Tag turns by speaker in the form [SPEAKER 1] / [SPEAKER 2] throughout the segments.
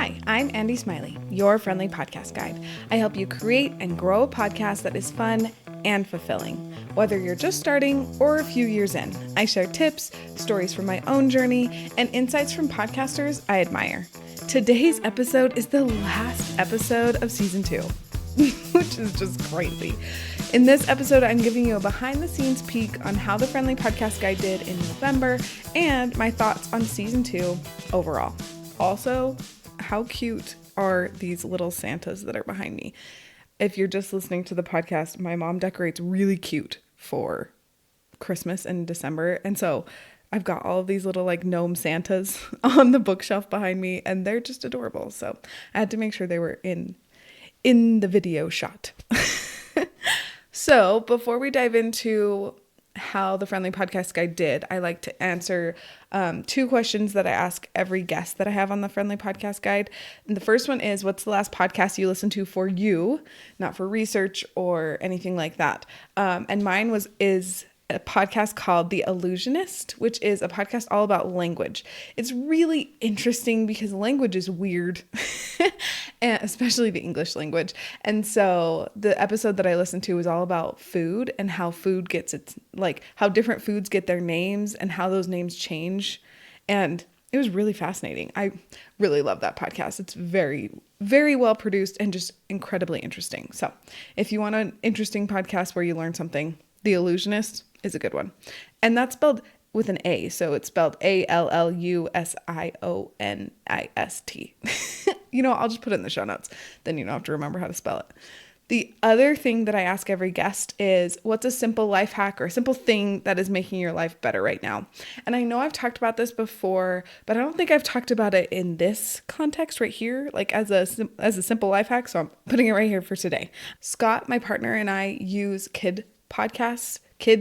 [SPEAKER 1] Hi, I'm Andi Smiley, your friendly podcast guide. I help you create and grow a podcast that is fun and fulfilling. Whether you're just starting or a few years in, I share tips, stories from my own journey, and insights from podcasters I admire. Today's episode is the last episode of season 2, which is just crazy. In this episode, I'm giving you a behind-the-scenes peek on how the Friendly Podcast Guide did in November and my thoughts on season 2 overall. Also, how cute are these little Santas that are behind me? If you're just listening to the podcast, my mom decorates really cute for Christmas and December. And so I've got all of these little like gnome Santas on the bookshelf behind me, and they're just adorable. So I had to make sure they were in the video shot. So before we dive into how the Friendly Podcast Guide did, I like to answer 2 questions that I ask every guest that I have on the Friendly Podcast Guide. And the first one is, what's the last podcast you listened to for you, not for research or anything like that? And mine is a podcast called The Illusionist, which is a podcast all about language. It's really interesting because language is weird, and especially the English language. And so the episode that I listened to was all about food and how food gets how different foods get their names and how those names change. And it was really fascinating. I really love that podcast. It's very, very well produced and just incredibly interesting. So if you want an interesting podcast where you learn something, The Illusionist is a good one. And that's spelled with an A. So it's spelled Allusionist. I'll just put it in the show notes. Then you don't have to remember how to spell it. The other thing that I ask every guest is, what's a simple life hack or a simple thing that is making your life better right now? And I know I've talked about this before, but I don't think I've talked about it in this context right here, like as a simple life hack. So I'm putting it right here for today. Scott, my partner, and I use kid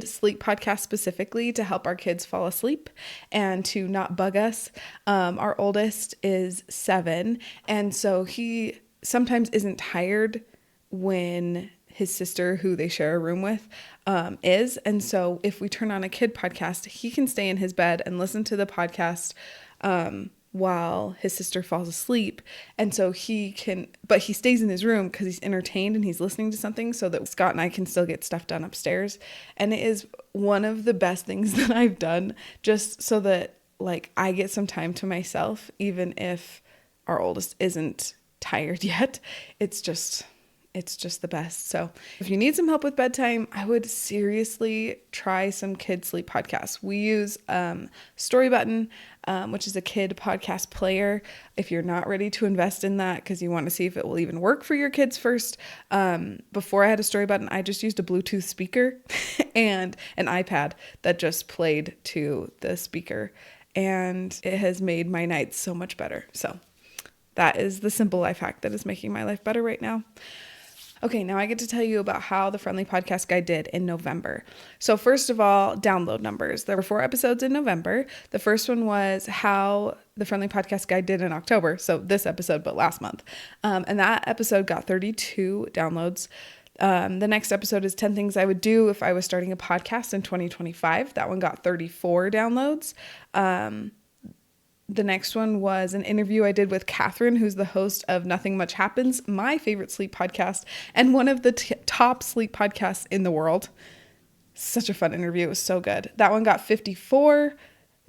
[SPEAKER 1] sleep podcasts specifically to help our kids fall asleep and to not bug us. Our oldest is 7, and so he sometimes isn't tired when his sister, who they share a room with, is. And so if we turn on a kid podcast, he can stay in his bed and listen to the podcast while his sister falls asleep. And so but he stays in his room because he's entertained and he's listening to something, so that Scott and I can still get stuff done upstairs. And it is one of the best things that I've done, just so that I get some time to myself, even if our oldest isn't tired yet. It's just the best. So if you need some help with bedtime, I would seriously try some kid sleep podcasts. We use Story Button, which is a kid podcast player. If you're not ready to invest in that because you want to see if it will even work for your kids first, before I had a Story Button, I just used a Bluetooth speaker and an iPad that just played to the speaker. And it has made my nights so much better. So that is the simple life hack that is making my life better right now. Okay, now I get to tell you about how the Friendly Podcast Guide did in November. So first of all, download numbers. There were 4 episodes in November. The first one was how the Friendly Podcast Guide did in October. So this episode, but last month. And that episode got 32 downloads. The next episode is 10 things I would do if I was starting a podcast in 2025. That one got 34 downloads. The next one was an interview I did with Catherine, who's the host of Nothing Much Happens, my favorite sleep podcast, and one of the top sleep podcasts in the world. Such a fun interview. It was so good. That one got 54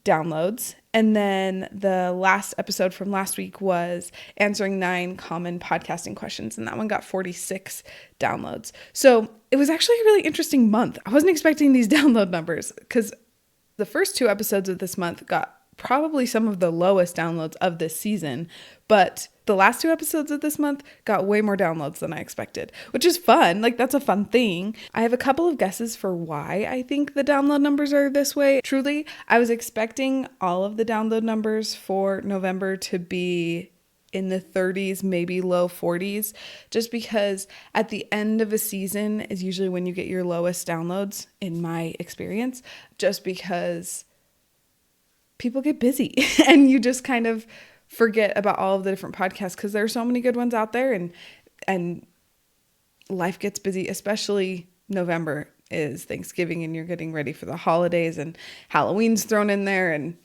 [SPEAKER 1] downloads. And then the last episode from last week was answering 9 common podcasting questions, and that one got 46 downloads. So it was actually a really interesting month. I wasn't expecting these download numbers because the first 2 episodes of this month got probably some of the lowest downloads of this season, but the last 2 episodes of this month got way more downloads than I expected, which is fun. That's a fun thing. I have a couple of guesses for why I think the download numbers are this way. Truly, I was expecting all of the download numbers for November to be in the 30s, maybe low 40s, just because at the end of a season is usually when you get your lowest downloads, in my experience, just because people get busy and you just kind of forget about all of the different podcasts because there are so many good ones out there, and life gets busy, especially November is Thanksgiving and you're getting ready for the holidays and Halloween's thrown in there and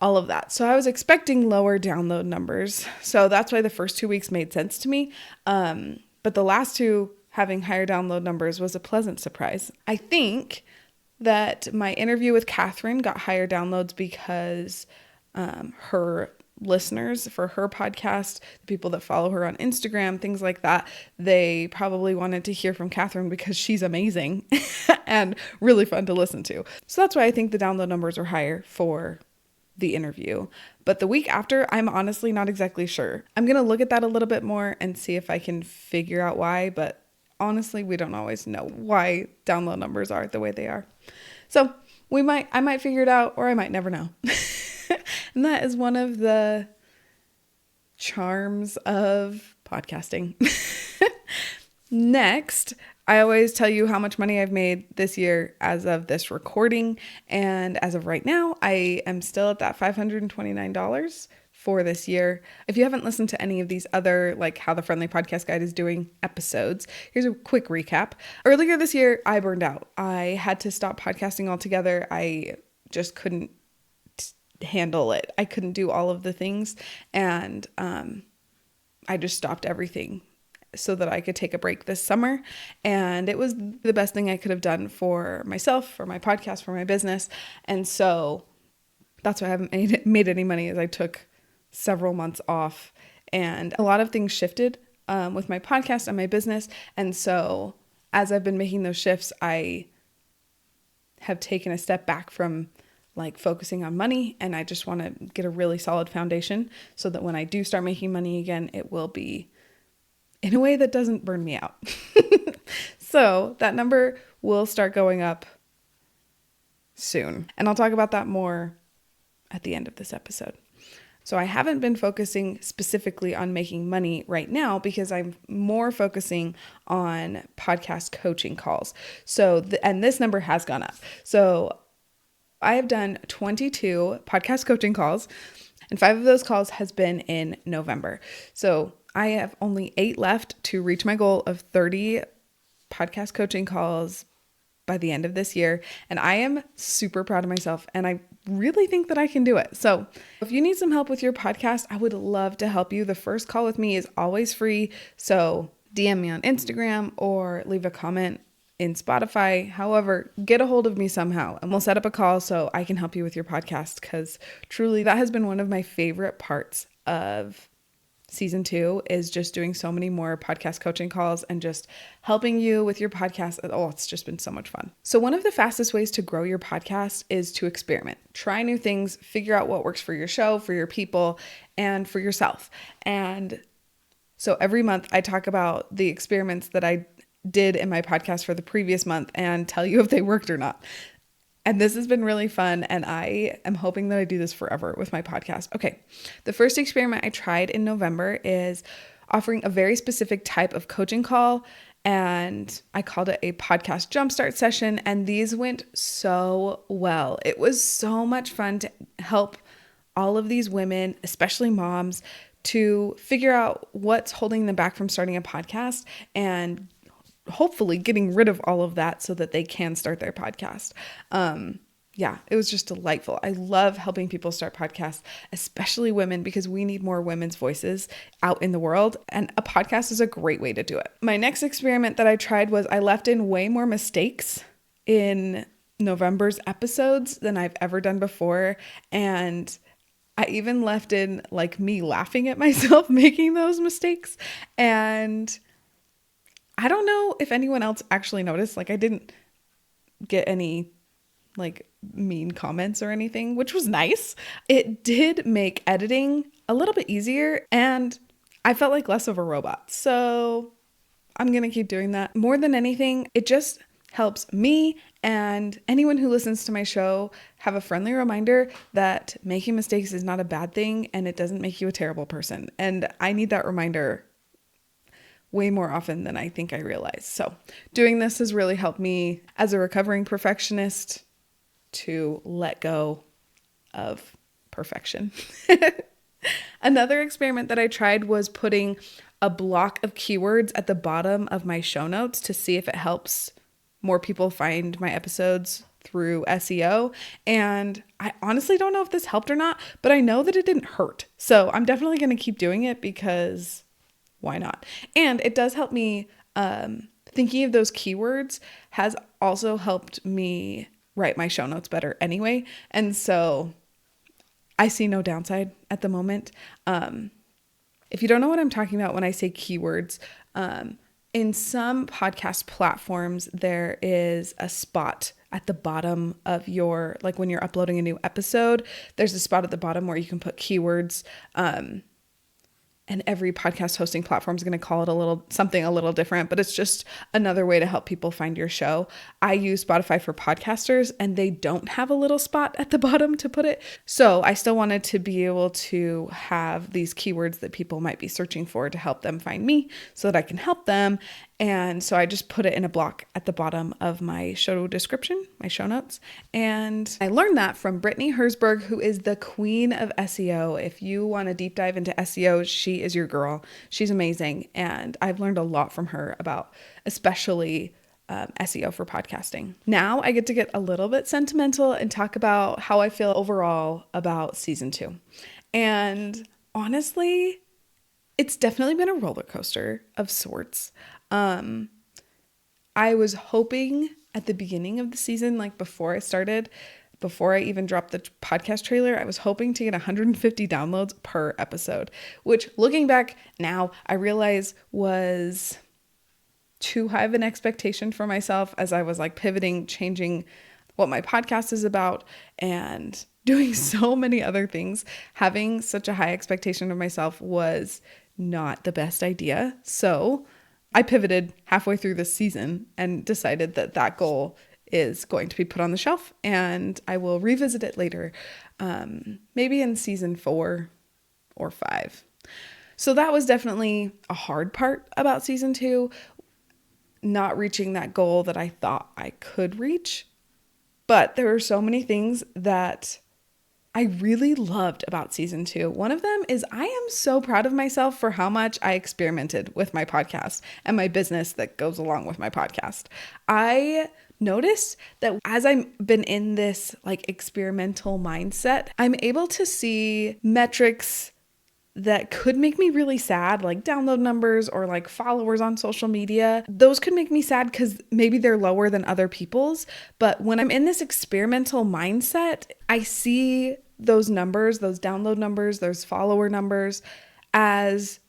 [SPEAKER 1] all of that. So I was expecting lower download numbers. So that's why the first 2 weeks made sense to me. But the last two having higher download numbers was a pleasant surprise. I think that my interview with Catherine got higher downloads because her listeners for her podcast, the people that follow her on Instagram, things like that, they probably wanted to hear from Catherine because she's amazing and really fun to listen to. So that's why I think the download numbers are higher for the interview. But the week after, I'm honestly not exactly sure. I'm going to look at that a little bit more and see if I can figure out why, but honestly, we don't always know why download numbers are the way they are. So I might figure it out, or I might never know. And that is one of the charms of podcasting. Next, I always tell you how much money I've made this year as of this recording. And as of right now, I am still at that $529 for this year. If you haven't listened to any of these other, like How the Friendly Podcast Guide is doing episodes, here's a quick recap. Earlier this year, I burned out. I had to stop podcasting altogether. I just couldn't handle it. I couldn't do all of the things. And I just stopped everything so that I could take a break this summer. And it was the best thing I could have done for myself, for my podcast, for my business. And so that's why I haven't made any money, as I took several months off, and a lot of things shifted with my podcast and my business. And so as I've been making those shifts, I have taken a step back from like focusing on money, and I just want to get a really solid foundation so that when I do start making money again, it will be in a way that doesn't burn me out. So that number will start going up soon, and I'll talk about that more at the end of this episode. So I haven't been focusing specifically on making money right now because I'm more focusing on podcast coaching calls. So, and this number has gone up. So I have done 22 podcast coaching calls, and 5 of those calls has been in November. So I have only 8 left to reach my goal of 30 podcast coaching calls by the end of this year. And I am super proud of myself, and I really think that I can do it. So if you need some help with your podcast, I would love to help you. The first call with me is always free. So DM me on Instagram or leave a comment in Spotify. However, get a hold of me somehow and we'll set up a call so I can help you with your podcast, because truly that has been one of my favorite parts of season 2 is just doing so many more podcast coaching calls and just helping you with your podcast. Oh, it's just been so much fun. So one of the fastest ways to grow your podcast is to experiment. Try new things, figure out what works for your show, for your people, and for yourself. And so every month I talk about the experiments that I did in my podcast for the previous month and tell you if they worked or not. And this has been really fun, and I am hoping that I do this forever with my podcast. Okay, the first experiment I tried in November is offering a very specific type of coaching call, and I called it a podcast jumpstart session, and these went so well. It was so much fun to help all of these women, especially moms, to figure out what's holding them back from starting a podcast and hopefully getting rid of all of that so that they can start their podcast. Yeah, it was just delightful. I love helping people start podcasts, especially women, because we need more women's voices out in the world, and a podcast is a great way to do it. My next experiment that I tried was I left in way more mistakes in November's episodes than I've ever done before, and I even left in like me laughing at myself making those mistakes. And I don't know if anyone else actually noticed. Like, I didn't get any like mean comments or anything, which was nice. It did make editing a little bit easier, and I felt like less of a robot. So I'm going to keep doing that. More than anything, it just helps me and anyone who listens to my show have a friendly reminder that making mistakes is not a bad thing, and it doesn't make you a terrible person. And I need that reminder way more often than I think I realize. So doing this has really helped me as a recovering perfectionist to let go of perfection. Another experiment that I tried was putting a block of keywords at the bottom of my show notes to see if it helps more people find my episodes through SEO. And I honestly don't know if this helped or not, but I know that it didn't hurt. So I'm definitely going to keep doing it because why not? And it does help me, thinking of those keywords has also helped me write my show notes better anyway. And so I see no downside at the moment. If you don't know what I'm talking about when I say keywords, in some podcast platforms, there is a spot at the bottom of your, like when you're uploading a new episode, there's a spot at the bottom where you can put keywords. And every podcast hosting platform is going to call it something a little different, but it's just another way to help people find your show. I use Spotify for podcasters and they don't have a little spot at the bottom to put it. So I still wanted to be able to have these keywords that people might be searching for to help them find me so that I can help them. And so I just put it in a block at the bottom of my show description, my show notes. And I learned that from Brittany Herzberg, who is the queen of SEO. If you want to deep dive into SEO, she is your girl. She's amazing. And I've learned a lot from her about especially SEO for podcasting. Now I get to get a little bit sentimental and talk about how I feel overall about season 2. And honestly, it's definitely been a roller coaster of sorts. I was hoping at the beginning of the season, like before I even dropped the podcast trailer, I was hoping to get 150 downloads per episode, which looking back now, I realize was too high of an expectation for myself as I was like pivoting, changing what my podcast is about and doing so many other things. Having such a high expectation of myself was not the best idea. So I pivoted halfway through this season and decided that goal is going to be put on the shelf and I will revisit it later, maybe in season 4 or 5. So that was definitely a hard part about season 2, not reaching that goal that I thought I could reach. But there were so many things that I really loved about season 2. One of them is I am so proud of myself for how much I experimented with my podcast and my business that goes along with my podcast. I noticed that as I've been in this like experimental mindset, I'm able to see metrics that could make me really sad, like download numbers or like followers on social media. Those could make me sad because maybe they're lower than other people's. But when I'm in this experimental mindset, I see those numbers, those download numbers, those follower numbers as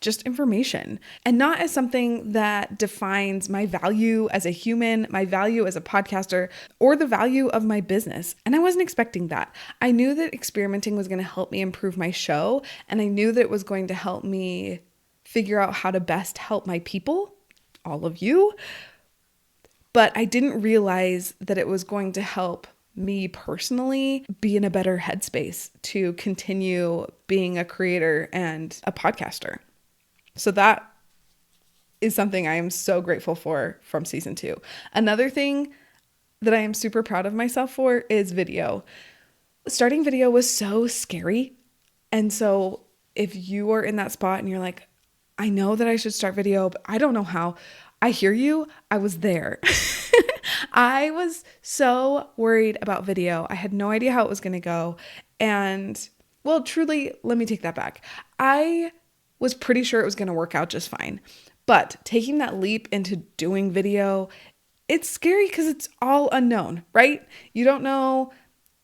[SPEAKER 1] just information and not as something that defines my value as a human, my value as a podcaster, or the value of my business. And I wasn't expecting that. I knew that experimenting was going to help me improve my show, and I knew that it was going to help me figure out how to best help my people, all of you. But I didn't realize that it was going to help me personally be in a better headspace to continue being a creator and a podcaster. So that is something I am so grateful for from season 2. Another thing that I am super proud of myself for is video. Starting video was so scary. And so if you are in that spot and you're like, I know that I should start video, but I don't know how. I hear you. I was there. I was so worried about video. I had no idea how it was going to go. And well, truly, let me take that back. I was pretty sure it was going to work out just fine. But taking that leap into doing video, it's scary because it's all unknown, right? You don't know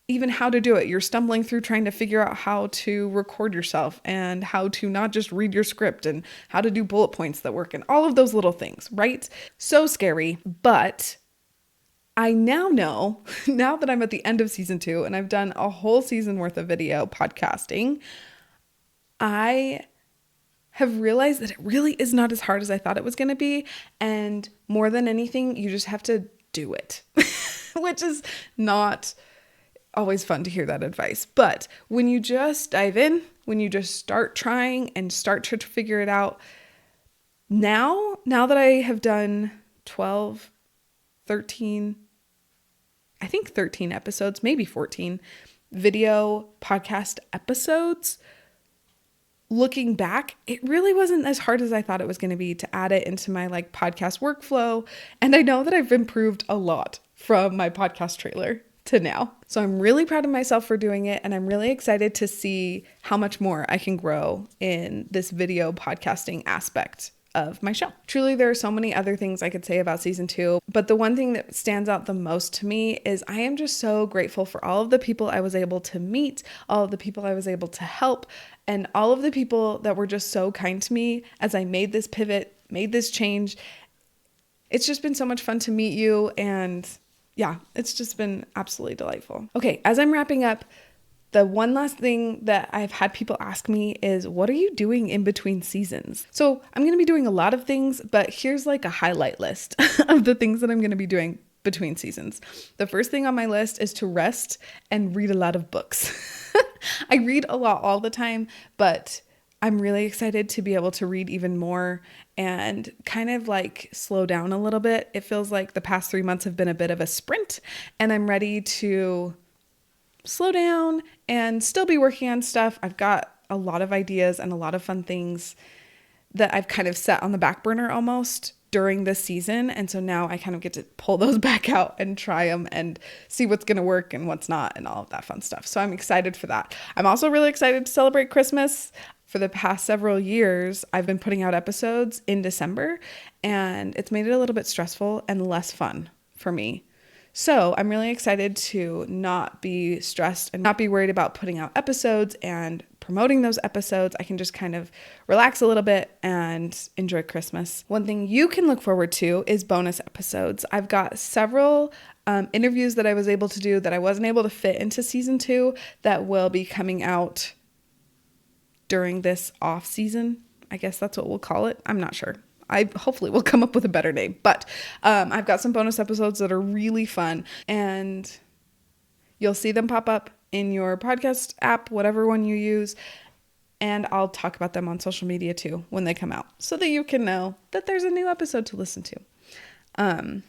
[SPEAKER 1] even how to do it. You're stumbling through trying to figure out how to record yourself and how to not just read your script and how to do bullet points that work and all of those little things, right? So scary. But I now know, now that I'm at the end of season 2 and I've done a whole season worth of video podcasting, I have realized that it really is not as hard as I thought it was going to be. And more than anything, you just have to do it, which is not always fun to hear that advice. But when you just dive in, when you just start trying and start to figure it out, now that I have done 12, 13, I think 13 episodes, maybe 14 video podcast episodes, looking back, it really wasn't as hard as I thought it was going to be to add it into my like podcast workflow. And I know that I've improved a lot from my podcast trailer to now. So I'm really proud of myself for doing it, and I'm really excited to see how much more I can grow in this video podcasting aspect of my show. Truly, there are so many other things I could say about season 2, but the one thing that stands out the most to me is I am just so grateful for all of the people I was able to meet, all of the people I was able to help, and all of the people that were just so kind to me as I made this pivot, made this change. It's just been so much fun to meet you, and yeah, it's just been absolutely delightful. Okay, as I'm wrapping up, the one last thing that I've had people ask me is, what are you doing in between seasons? So I'm going to be doing a lot of things, but here's like a highlight list of the things that I'm going to be doing between seasons. The first thing on my list is to rest and read a lot of books. I read a lot all the time, but I'm really excited to be able to read even more and kind of like slow down a little bit. It feels like the past 3 months have been a bit of a sprint, and I'm ready to slow down and still be working on stuff. I've got a lot of ideas and a lot of fun things that I've kind of set on the back burner almost during this season. And so now I kind of get to pull those back out and try them and see what's going to work and what's not and all of that fun stuff. So I'm excited for that. I'm also really excited to celebrate Christmas. For the past several years, I've been putting out episodes in December, and it's made it a little bit stressful and less fun for me. So I'm really excited to not be stressed and not be worried about putting out episodes and promoting those episodes. I can just kind of relax a little bit and enjoy Christmas. One thing you can look forward to is bonus episodes. I've got several interviews that I was able to do that I wasn't able to fit into season 2 that will be coming out during this off season. I guess that's what we'll call it. I'm not sure. I hopefully will come up with a better name, but I've got some bonus episodes that are really fun, and you'll see them pop up in your podcast app, whatever one you use, and I'll talk about them on social media too when they come out so that you can know that there's a new episode to listen to.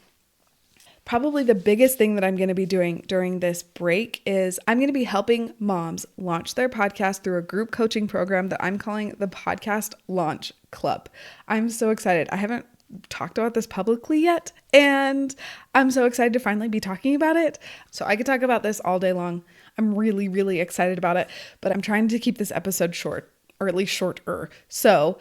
[SPEAKER 1] Probably the biggest thing that I'm going to be doing during this break is I'm going to be helping moms launch their podcast through a group coaching program that I'm calling the Podcast Launch Club. I'm so excited. I haven't talked about this publicly yet, and I'm so excited to finally be talking about it. So I could talk about this all day long. I'm really, really excited about it, but I'm trying to keep this episode short, or at least shorter. So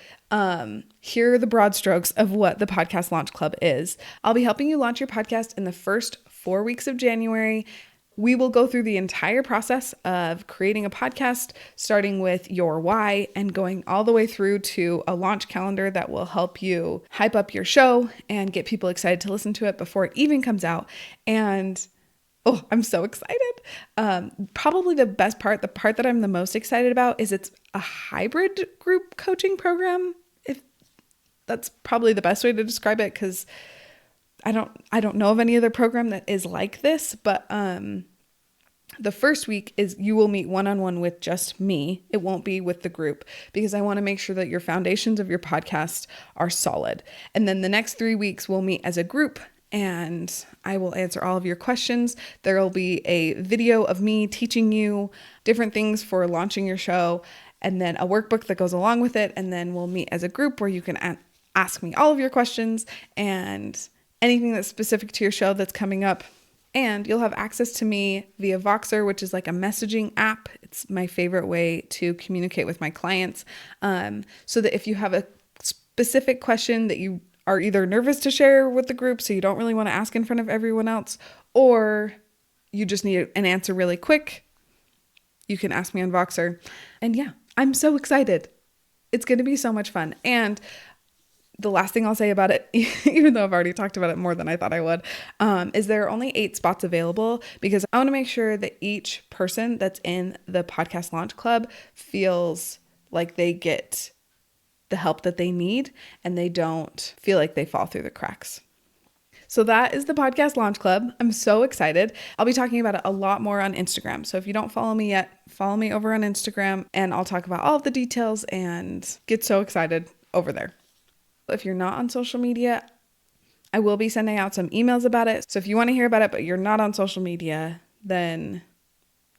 [SPEAKER 1] here are the broad strokes of what the Podcast Launch Club is. I'll be helping you launch your podcast in the first 4 weeks of January. We will go through the entire process of creating a podcast, starting with your why and going all the way through to a launch calendar that will help you hype up your show and get people excited to listen to it before it even comes out. And oh, I'm so excited. Probably the best part, the part that I'm the most excited about, is it's a hybrid group coaching program. If that's probably the best way to describe it, because I don't know of any other program that is like this, but the first week is you will meet one-on-one with just me. It won't be with the group, because I want to make sure that your foundations of your podcast are solid. And then the next 3 weeks we'll meet as a group, and I will answer all of your questions. There will be a video of me teaching you different things for launching your show, and then a workbook that goes along with it. And then we'll meet as a group where you can ask me all of your questions and anything that's specific to your show that's coming up. And you'll have access to me via Voxer, which is like a messaging app. It's my favorite way to communicate with my clients. So that if you have a specific question that you are either nervous to share with the group, so you don't really want to ask in front of everyone else, or you just need an answer really quick, you can ask me on Voxer. And yeah, I'm so excited. It's going to be so much fun. And the last thing I'll say about it, even though I've already talked about it more than I thought I would, is there are only 8 spots available, because I want to make sure that each person that's in the Podcast Launch Club feels like they get the help that they need and they don't feel like they fall through the cracks. So that is the Podcast Launch Club. I'm so excited. I'll be talking about it a lot more on Instagram. So if you don't follow me yet, follow me over on Instagram, and I'll talk about all of the details and get so excited over there. If you're not on social media, I will be sending out some emails about it. So if you want to hear about it, but you're not on social media, then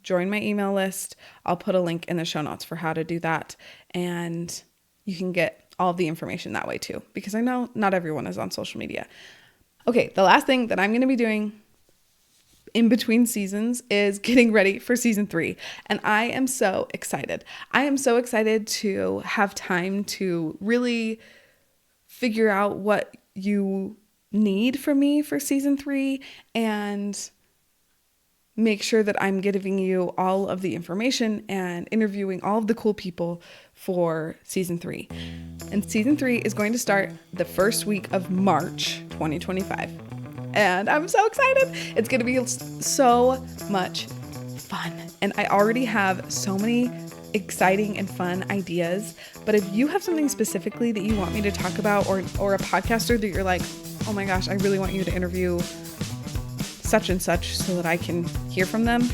[SPEAKER 1] join my email list. I'll put a link in the show notes for how to do that. And you can get all of the information that way too, because I know not everyone is on social media. Okay, the last thing that I'm going to be doing in between seasons is getting ready for season 3. And I am so excited. I am so excited to have time to really figure out what you need from me for season 3 and make sure that I'm giving you all of the information and interviewing all of the cool people for season 3. And season 3 is going to start the first week of March 2025. And I'm so excited. It's going to be so much fun. And I already have so many exciting and fun ideas. But if you have something specifically that you want me to talk about, or a podcaster that you're like, oh my gosh, I really want you to interview such and such so that I can hear from them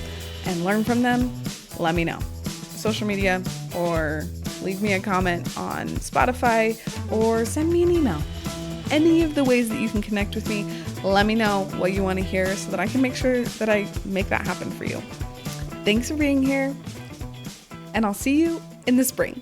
[SPEAKER 1] and learn from them, let me know. Social media, or leave me a comment on Spotify, or send me an email. Any of the ways that you can connect with me, let me know what you want to hear so that I can make sure that I make that happen for you. Thanks for being here, and I'll see you in the spring.